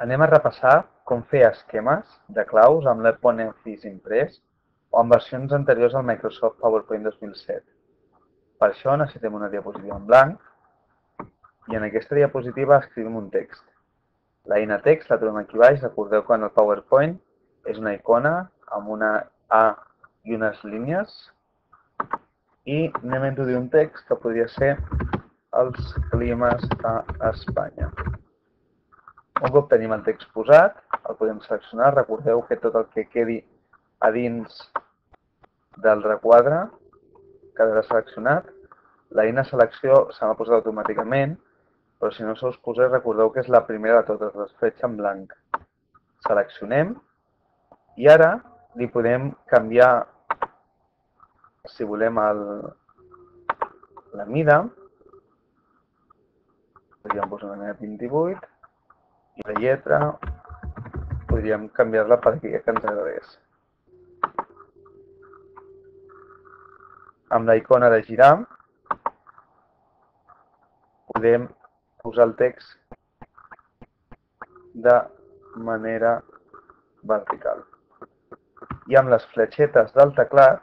Anem a repassar com fer esquemes de claus amb l'OpenOffice imprès o amb versions anteriors al Microsoft PowerPoint 2007. Per això necessitem una diapositiva en blanc i en aquesta diapositiva escrivim un text. L'eina text la trobem aquí baix. Recordeu que en el PowerPoint és una icona amb una A i unes línies i anem a introduir un text que podria ser els climes a Espanya. Un cop tenim el text posat, el podem seleccionar. Recordeu que tot el que quedi a dins del requadre quedarà seleccionat. L'eina selecció se m'ha posat automàticament, però si no se us posés, recordeu que és la primera de totes, les fletxes en blanc. Seleccionem i ara li podem canviar, si volem, la mida. Podríem posar una 28 i la lletra podríem canviar-la per aquí que ens agradés. Amb la icona de girar podem posar el text de manera vertical. I amb les fletxetes del teclat,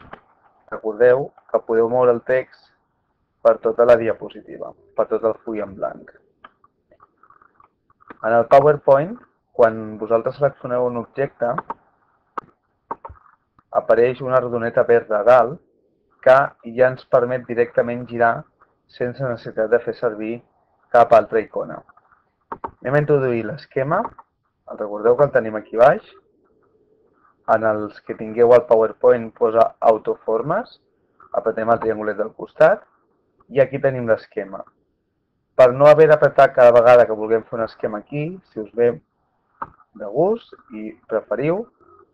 recordeu que podeu moure el text per tota la diapositiva, per tot el full en blanc. En el PowerPoint, quan vosaltres seleccioneu un objecte, apareix una rodoneta verda a dalt que ja ens permet directament girar sense necessitat de fer servir cap altra icona. Anem a introduir l'esquema. Recordeu que el tenim aquí baix. En els que tingueu el PowerPoint posa autoformes. Apretem el triangulet del costat i aquí tenim l'esquema. Per no haver d'apretar cada vegada que vulguem fer un esquema aquí, si us ve de gust i preferiu,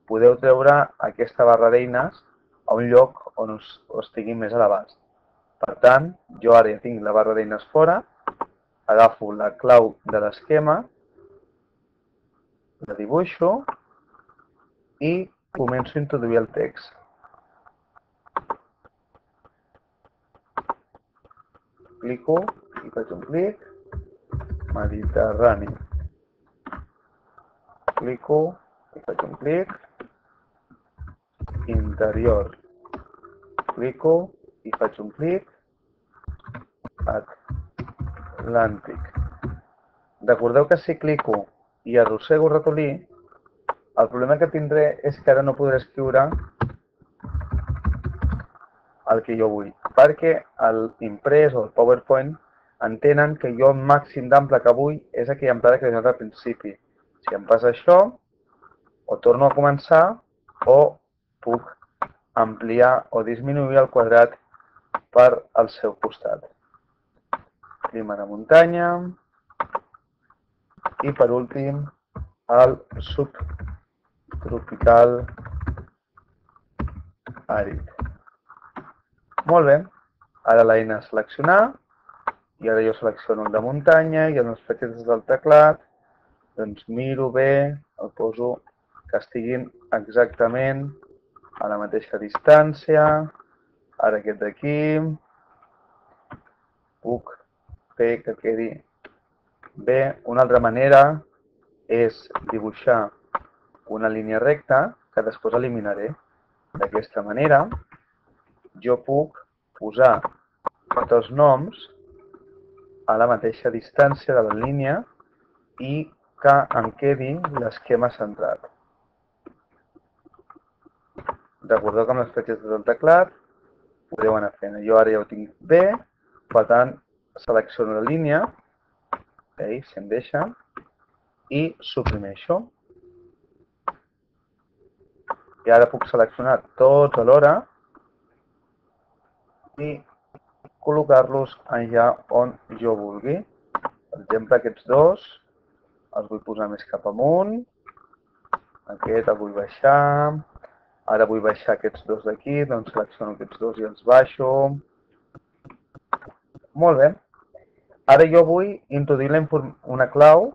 podeu treure aquesta barra d'eines a un lloc on us estigui més a l'abast. Per tant, jo ara ja tinc la barra d'eines fora, agafo la clau de l'esquema, la dibuixo i començo a introduir el text. Clico i faig un clic, Mediterrani. Clico i faig un clic, interior. Clico i faig un clic, Atlàntic. Recordeu que si clico i arrossego el ratolí, el problema que tindré és que ara no podré escriure el que jo vull, perquè l'imprès o el PowerPoint entenen que jo el màxim d'ample que vull és aquella amplada que he donat al principi. Si em passa això, o torno a començar o puc ampliar o disminuir el quadrat per al seu costat. Clima de muntanya i per últim el subtropical àrid. Molt bé, ara l'eina seleccionar i ara jo selecciono el de muntanya i en les fletxetes del teclat doncs miro bé, el poso que estiguin exactament a la mateixa distància. Ara aquest d'aquí puc fer que quedi bé. Una altra manera és dibuixar una línia recta que després eliminaré. D'aquesta manera jo puc posar tots els noms a la mateixa distància de la línia i que em quedi l'esquema centrat. Recordeu que amb les fletxetes del teclat podeu anar fent. Jo ara ja ho tinc bé, per tant selecciono la línia, si em deixa, i suprimeixo. I ara puc seleccionar tots alhora i col·locar-los allà on jo vulgui. Per exemple, aquests dos els vull posar més cap amunt, aquest el vull baixar, ara vull baixar aquests dos d'aquí, doncs selecciono aquests dos i els baixo. Molt bé. Ara jo vull introduir una clau,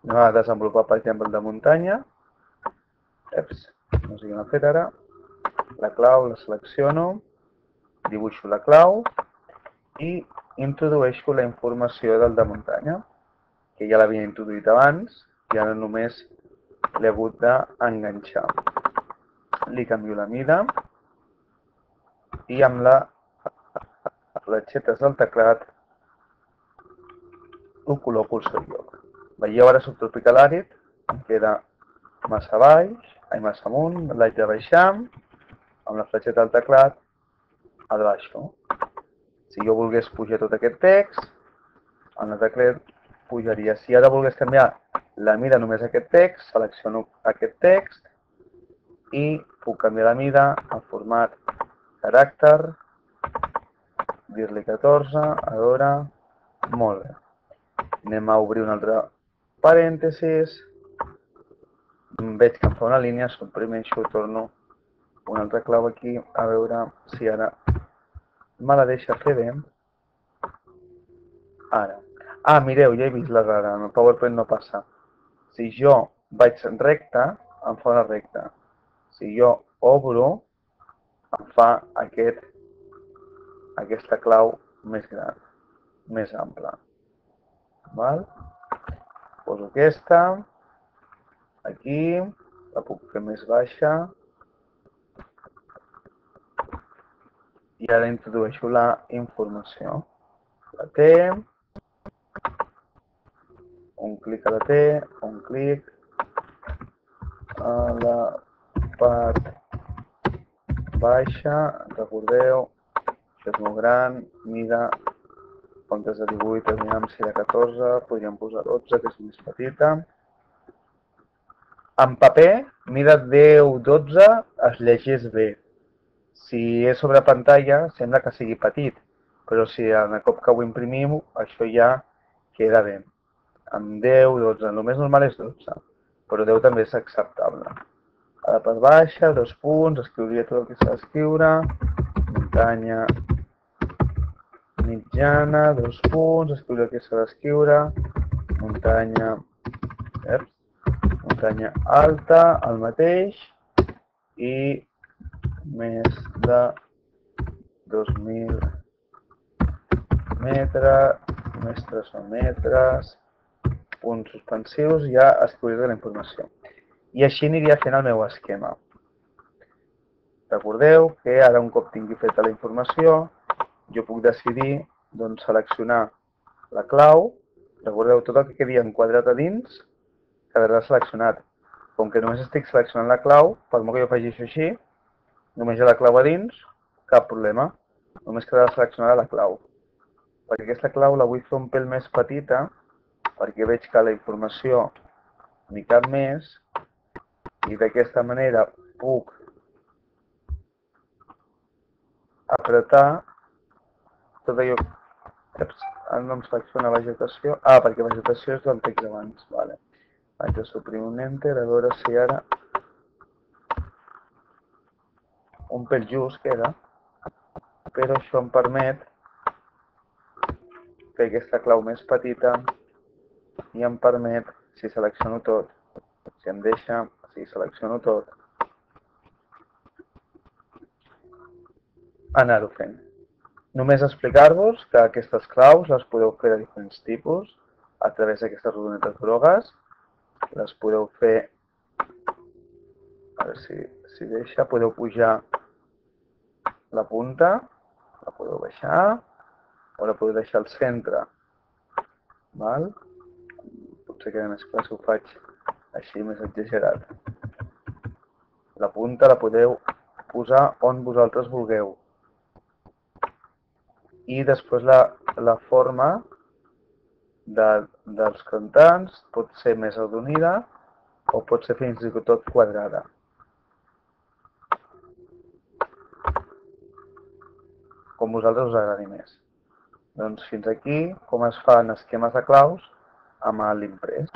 anem a desenvolupar per exemple el de muntanya. No sé què m'ha fet ara. La clau la selecciono, dibuixo la clau i introdueixo la informació del de muntanya, que ja l'havia introduït abans. i ara només l'he hagut d'enganxar. Li canvio la mida i amb les fletxetes del teclat ho col·loco al seu lloc. Veieu ara subtropical àrid, em queda massa baix, massa amunt, l'haig de baixar, amb la fletxeta del teclat el baixo. Si jo volgués pujar tot aquest text, amb el teclat pujaria. Si ara volgués canviar la mida només a aquest text, selecciono aquest text i puc canviar la mida al format caràcter, dir-li 14, a veure, molt bé. Anem a obrir un altre parèntesis, veig que em fa una línia, suprimeixo, torno un altre clau aquí, a veure si ara me la deixa fer bé. Ara. Mireu, ja he vist l'errada, en el PowerPoint no passa. Si jo vaig recte, em fa una recta. Si jo obro, em fa aquesta clau més gran, més ampla. Val? Poso aquesta, aquí, la puc fer més baixa, i ara introdueixo la informació. La T, un clic a la T, un clic a la part baixa, recordeu, això és molt gran, mida, comptes de 18, aviam si de 14, podríem posar 12, que és més petita. En paper, mida 10-12 es llegeix bé. Si és sobre pantalla, sembla que sigui petit, però si en el cop que ho imprimim, això ja queda bé. Amb 10-12, el més normal és 12, però 10 també és acceptable. A la part baixa, 2 punts, escriuria tot el que s'ha d'escriure, muntanya mitjana, 2 punts, escriure el que s'ha d'escriure, muntanya alta, el mateix, i més de 2.000 metres, mestres o metres, punts suspensius, ja escriuré la informació. I així aniria fent el meu esquema. Recordeu que ara un cop tingui feta la informació, jo puc decidir seleccionar la clau. Recordeu, tot el que quedi enquadrat a dins quedarà seleccionat. Com que només estic seleccionant la clau, per molt que jo faci això així, només hi ha la clau a dins, cap problema. Només quedarà seleccionada la clau. Perquè aquesta clau la vull fer un pèl més petita, perquè veig que la informació m'hi cap més, i d'aquesta manera puc apretar tot allò. Ara no em selecciona vegetació. Perquè vegetació és del text abans. Vale. Vaig a suprimir un enter, a veure si ara un pèl just queda, però això em permet fer aquesta clau més petita i em permet, si selecciono tot, si em deixa, si selecciono tot, anar-ho fent. Només explicar-vos que aquestes claus les podeu fer de diferents tipus a través d'aquestes rodonetes grogues. Les podeu fer, a veure si deixa, podeu pujar la punta, la podeu baixar, o la podeu deixar al centre. Val? Potser queda més clar si ho faig així més exagerat. La punta la podeu posar on vosaltres vulgueu. I després la forma dels cantants pot ser més arrodonida o pot ser fins i tot quadrada. Com vosaltres us agradi més. Doncs fins aquí com es fan esquemes de claus amb l'imprès.